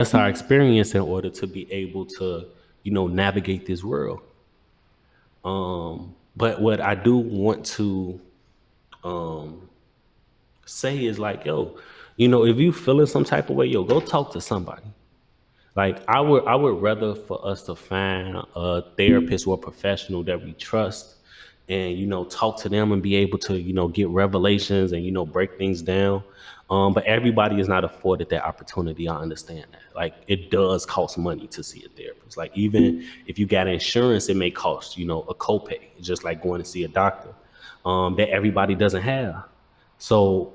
That's our experience in order to be able to, navigate this world. But what I do want to say is like, yo, if you feeling some type of way, yo, go talk to somebody. Like I would rather for us to find a therapist or a professional that we trust and talk to them and be able to get revelations and break things down. But everybody is not afforded that opportunity. I understand that. Like it does cost money to see a therapist. Like even if you got insurance, it may cost a copay, just like going to see a doctor that everybody doesn't have. So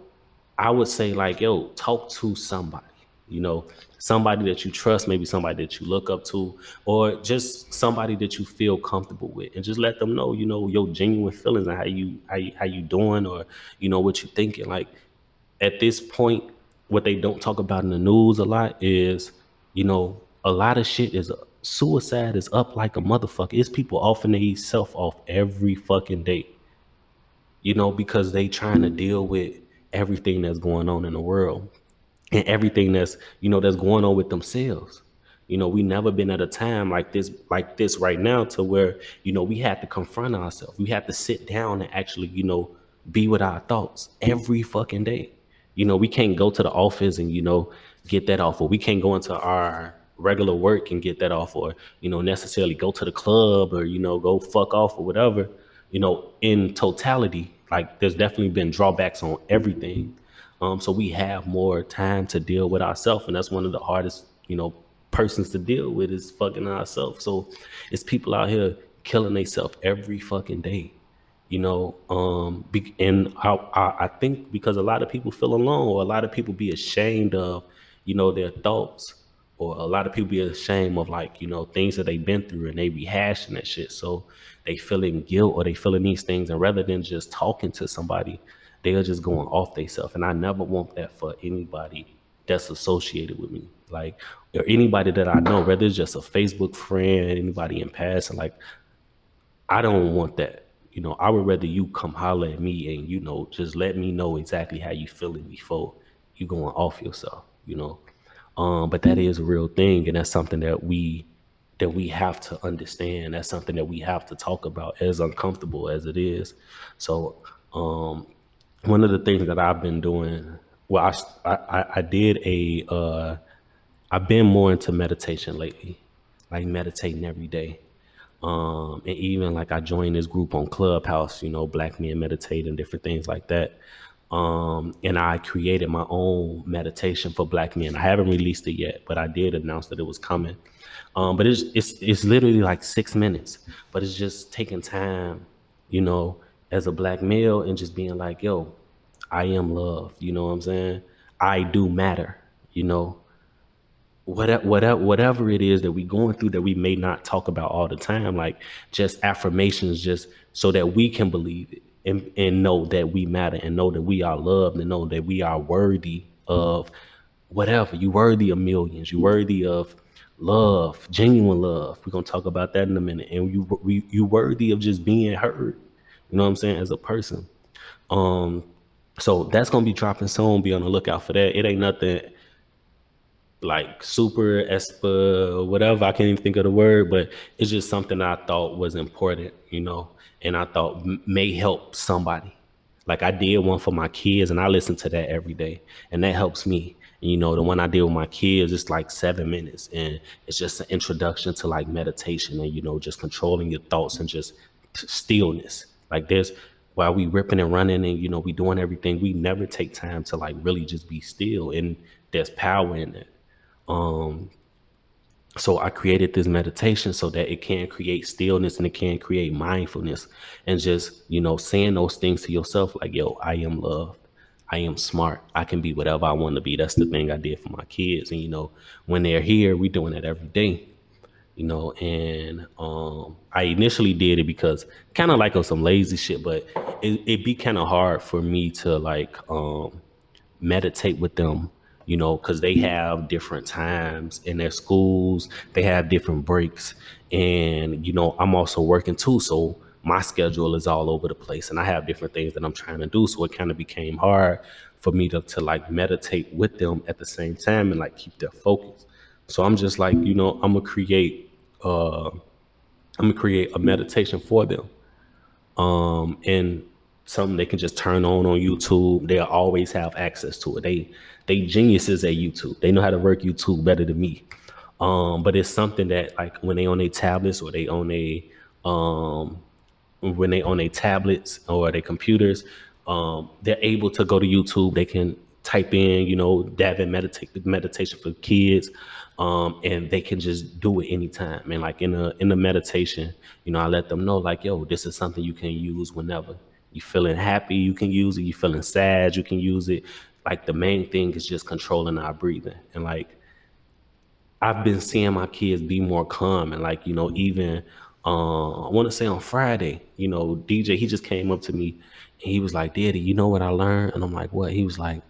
I would say like, yo, talk to somebody, you know, somebody that you trust, maybe somebody that you look up to, or just somebody that you feel comfortable with, and just let them know, your genuine feelings and how you doing, or what you thinking. Like at this point, what they don't talk about in the news a lot is, a lot of shit is suicide is up like a motherfucker. It's people offing their self off every fucking day, because they trying to deal with everything that's going on in the world and everything that's going on with themselves. We never been at a time like this right now to where, we had to confront ourselves. We had to sit down and actually, be with our thoughts every fucking day. We can't go to the office and, get that off, or we can't go into our regular work and get that off, or, necessarily go to the club, or, go fuck off or whatever. In totality, like there's definitely been drawbacks on everything. So we have more time to deal with ourselves, and that's one of the hardest, persons to deal with is fucking ourselves. So it's people out here killing themselves every fucking day, and I think because a lot of people feel alone, or a lot of people be ashamed of, their thoughts, or a lot of people be ashamed of like, things that they've been through, and they rehashing that shit. So they feeling guilt, or they feeling these things, and rather than just talking to somebody, they are just going off themselves. And I never want that for anybody that's associated with me. Like, or anybody that I know, whether it's just a Facebook friend, anybody in passing, like I don't want that. I would rather you come holler at me and, just let me know exactly how you feeling before you going off yourself. But that is a real thing, and that's something that we have to understand. That's something that we have to talk about, as uncomfortable as it is. So one of the things that I've been doing, well, I did I've been more into meditation lately, like meditating every day. And even like I joined this group on Clubhouse, Black Men Meditate and different things like that. And I created my own meditation for Black men. I haven't released it yet, but I did announce that it was coming. But it's literally like 6 minutes, but it's just taking time, as a Black male, and just being like, yo, I am loved. You know what I'm saying? I do matter. You know, whatever it is that we going through that we may not talk about all the time, like just affirmations, just so that we can believe it, and know that we matter, and know that we are loved, and know that we are worthy of whatever. You worthy of millions. You worthy of love, genuine love. We're gonna talk about that in a minute. And you worthy of just being heard. You know what I'm saying? As a person. So that's gonna be dropping soon. Be on the lookout for that. It ain't nothing like super espa or whatever. I can't even think of the word, but it's just something I thought was important, and I thought may help somebody. Like I did one for my kids, and I listen to that every day, and that helps me. The one I did with my kids, it's like 7 minutes, and it's just an introduction to like meditation, and just controlling your thoughts, and just stillness. Like there's while we ripping and running, and we doing everything, we never take time to like really just be still, and there's power in it. So I created this meditation so that it can create stillness, and it can create mindfulness, and just, saying those things to yourself like, yo, I am loved. I am smart. I can be whatever I want to be. That's the thing I did for my kids. And, when they're here, we doing it every day, and I initially did it because kind of like on some lazy shit, but it be kind of hard for me to like, meditate with them, because they have different times in their schools, they have different breaks, and I'm also working too, so my schedule is all over the place, and I have different things that I'm trying to do, so it kind of became hard for me to like meditate with them at the same time and like keep their focus. So I'm just like, uh I'm gonna create a meditation for them. And something they can just turn on YouTube. They'll always have access to it. They geniuses at YouTube. They know how to work YouTube better than me. But it's something that, like, when they on their tablets or they on a when they on their tablets or their computers, they're able to go to YouTube. They can type in, Davin meditation for kids, and they can just do it anytime. And like in the meditation, I let them know, like, yo, this is something you can use whenever you feeling happy. You can use it. You feeling sad. You can use it. Like, the main thing is just controlling our breathing. And like, I've been seeing my kids be more calm, and like, even I want to say on Friday, DJ, he just came up to me and he was like, "Daddy, you know what I learned?" And I'm like, "What?" He was like,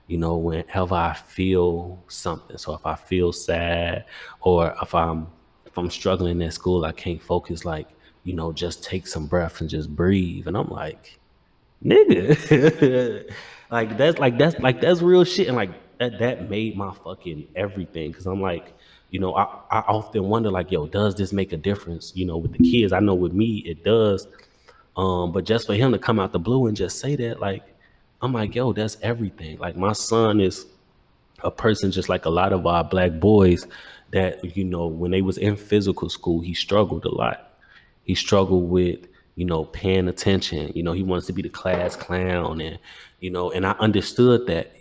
"Whenever I feel something, so if I feel sad, or if I'm struggling at school, I can't focus, like, just take some breaths and just breathe." And I'm like, nigga, like that's real shit. And like, that made my fucking everything, because I'm like, I often wonder, like, yo, does this make a difference, with the kids? I know with me it does. But just for him to come out the blue and just say that, like, I'm like, yo, that's everything. Like, my son is a person just like a lot of our black boys that, when they was in physical school, he struggled a lot. He struggled with, paying attention. He wants to be the class clown. And, and I understood that,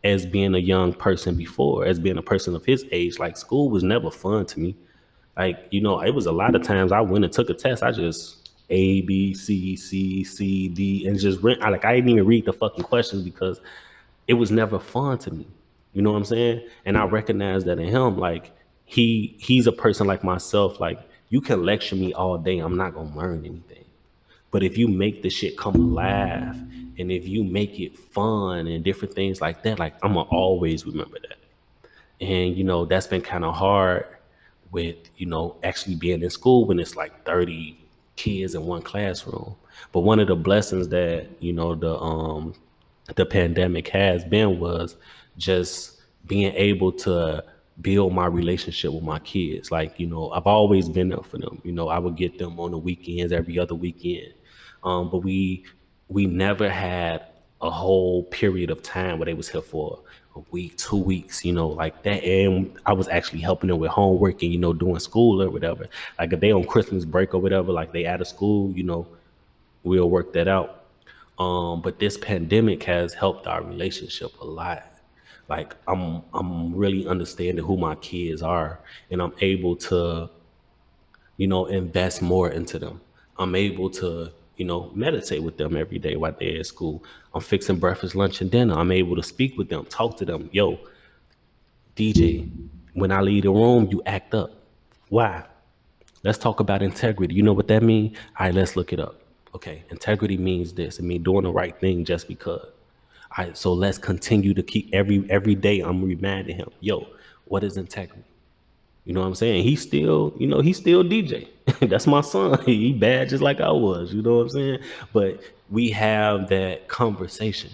as being a young person before, as being a person of his age, like, school was never fun to me. Like, it was a lot of times I went and took a test. I just A, B, C, C, C, D, and just went. I didn't even read the fucking questions because it was never fun to me. You know what I'm saying? And I recognize that in him. Like, he's a person like myself. Like, you can lecture me all day, I'm not gonna learn anything. But if you make the shit come alive, and if you make it fun and different things like that, like, I'm gonna always remember that. And that's been kind of hard with actually being in school when it's like 30 kids in one classroom. But one of the blessings that the pandemic has been was just being able to build my relationship with my kids. Like, I've always been there for them. I would get them on the weekends, every other weekend. But we never had a whole period of time where they was here for a week, 2 weeks, like that. And I was actually helping them with homework and, doing school or whatever. Like, if they on Christmas break or whatever, like they out of school, we'll work that out. But this pandemic has helped our relationship a lot. Like, I'm really understanding who my kids are, and I'm able to, invest more into them. I'm able to, meditate with them every day while they're at school. I'm fixing breakfast, lunch, and dinner. I'm able to speak with them, talk to them. Yo, DJ, when I leave the room, you act up. Why? Let's talk about integrity. You know what that means? All right, let's look it up. Okay, integrity means this. It means doing the right thing just because. All right, so let's continue to keep every day. I'm reminding him, yo, what is integrity? You know what I'm saying? He's still DJ. That's my son. He bad just like I was. You know what I'm saying? But we have that conversation.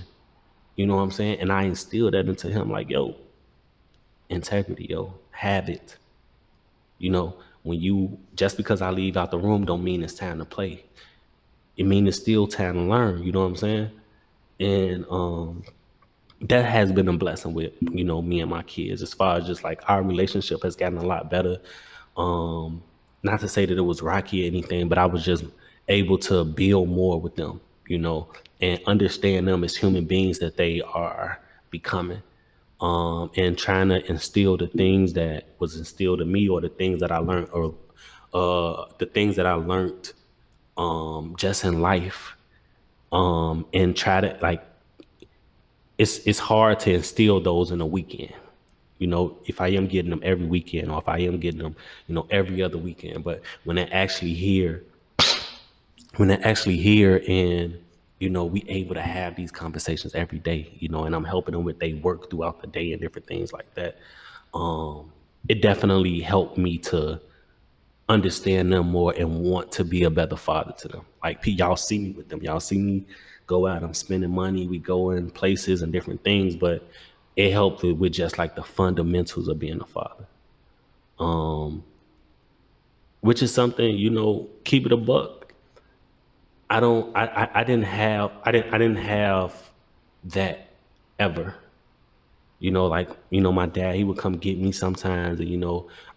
You know what I'm saying? And I instilled that into him, like, yo, integrity, yo, have it. When you just because I leave out the room don't mean it's time to play. It means it's still time to learn. You know what I'm saying? And that has been a blessing with me and my kids, as far as just like our relationship has gotten a lot better. Not to say that it was rocky or anything, but I was just able to build more with them, and understand them as human beings that they are becoming. And trying to instill the things that was instilled in me, or the things that I learned, or the things that I learned just in life, and try to, like, it's hard to instill those in a weekend. If I am getting them every weekend, or if I am getting them, every other weekend. But when they're actually here, and we able to have these conversations every day, and I'm helping them with their work throughout the day and different things like that. It definitely helped me to understand them more and want to be a better father to them. Like, y'all see me with them. Y'all see me go out. I'm spending money. We go in places and different things, but it helped with just like the fundamentals of being a father. um, which is something, keep it a buck. I don't, I didn't have that ever. Like, my dad, he would come get me sometimes, and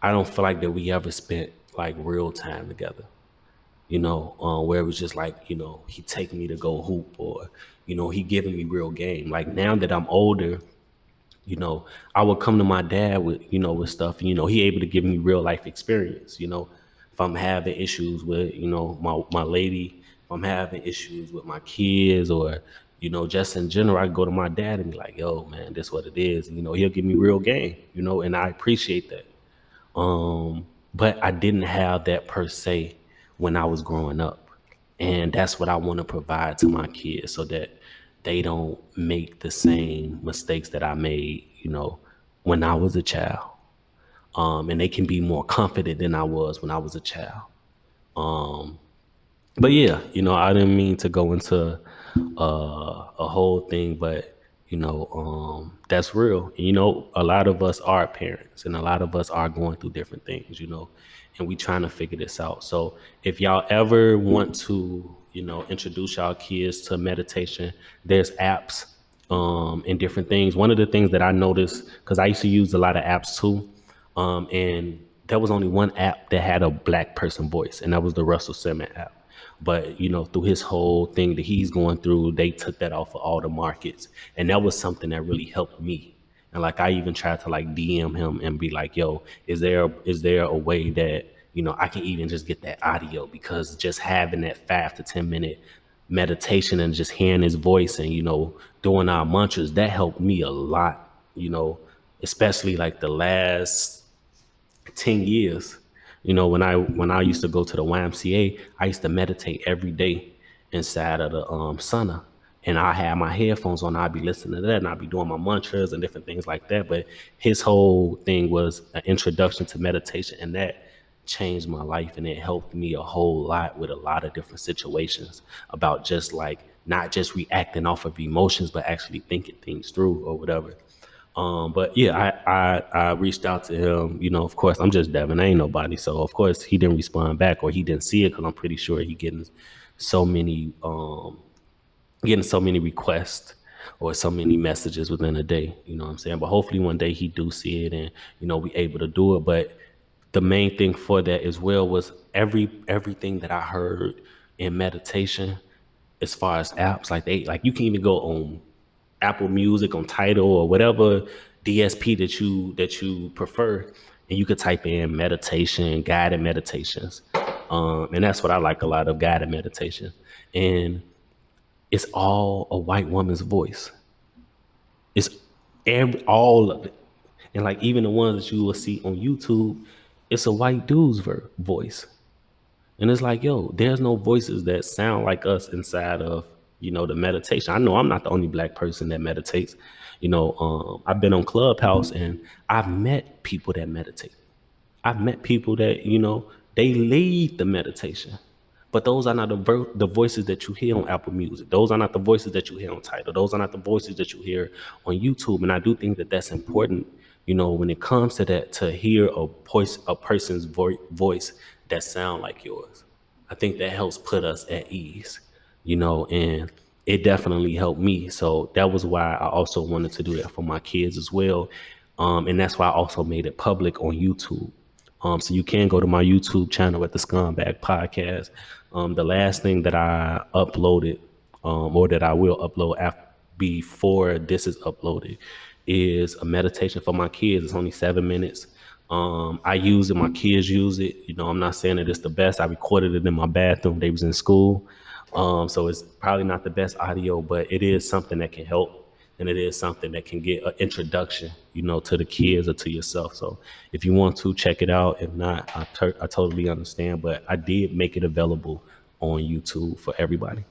I don't feel like that we ever spent like real time together. Where it was just like, he taking me to go hoop, or, he giving me real game. Like now that I'm older, you know, I would come to my dad with, with stuff, and, he able to give me real life experience. If I'm having issues with, my lady, if I'm having issues with my kids, or, just in general, I go to my dad and be like, yo, man, this what it is. And, he'll give me real game, and I appreciate that. But I didn't have that per se when I was growing up. And that's what I want to provide to my kids, so that they don't make the same mistakes that I made, when I was a child. And they can be more confident than I was when I was a child. But yeah, I didn't mean to go into a whole thing, but that's real. And, a lot of us are parents, and a lot of us are going through different things, and we trying to figure this out. So if y'all ever want to, introduce y'all kids to meditation, there's apps and different things. One of the things that I noticed, because I used to use a lot of apps too, and there was only one app that had a black person voice, and that was the Russell Simmons app. But through his whole thing that he's going through, they took that off of all the markets, and that was something that really helped me. And like I even tried to like DM him and be like, "Yo, is there a way that I can even just get that audio?" Because just having that 5 to 10 minute meditation and just hearing his voice and doing our mantras, that helped me a lot. Especially like the last 10 years. When I used to go to the YMCA, I used to meditate every day inside of the sauna. And I had my headphones on, I'd be listening to that, and I'd be doing my mantras and different things like that. But his whole thing was an introduction to meditation, and that changed my life, and it helped me a whole lot with a lot of different situations, about just like not just reacting off of emotions, but actually thinking things through or whatever. But yeah, I reached out to him. Of course, I'm just Devin. I ain't nobody. So of course he didn't respond back, or he didn't see it, because I'm pretty sure he so many getting so many requests or so many messages within a day. You know what I'm saying? But hopefully one day he do see it, and we able to do it. But the main thing for that as well was everything that I heard in meditation, as far as apps, like you can even go on Apple Music, on Tidal, or whatever DSP that you prefer, and you could type in meditation, guided meditations, and that's what I like, a lot of guided meditation, and it's all a white woman's voice. It's all of it, and like even the ones that you will see on YouTube, it's a white dude's voice. And it's like, yo, there's no voices that sound like us inside of, the meditation. I know I'm not the only black person that meditates. I've been on Clubhouse, and I've met people that meditate. I've met people that, they lead the meditation. But those are not the voices that you hear on Apple Music. Those are not the voices that you hear on Tidal. Those are not the voices that you hear on YouTube. And I do think that that's important, when it comes to that, to hear a person's voice that sound like yours. I think that helps put us at ease, and it definitely helped me. So that was why I also wanted to do that for my kids as well. And that's why I also made it public on YouTube. So you can go to my YouTube channel at the Scumbag Podcast. The last thing that I uploaded, or that I will upload before this is uploaded, is a meditation for my kids. It's only 7 minutes. I use it, my kids use it. I'm not saying that it's the best. I recorded it in my bathroom. They was in school. So it's probably not the best audio, but it is something that can help. And it is something that can get an introduction, to the kids or to yourself. So if you want to check it out, if not, I totally understand. But I did make it available on YouTube for everybody.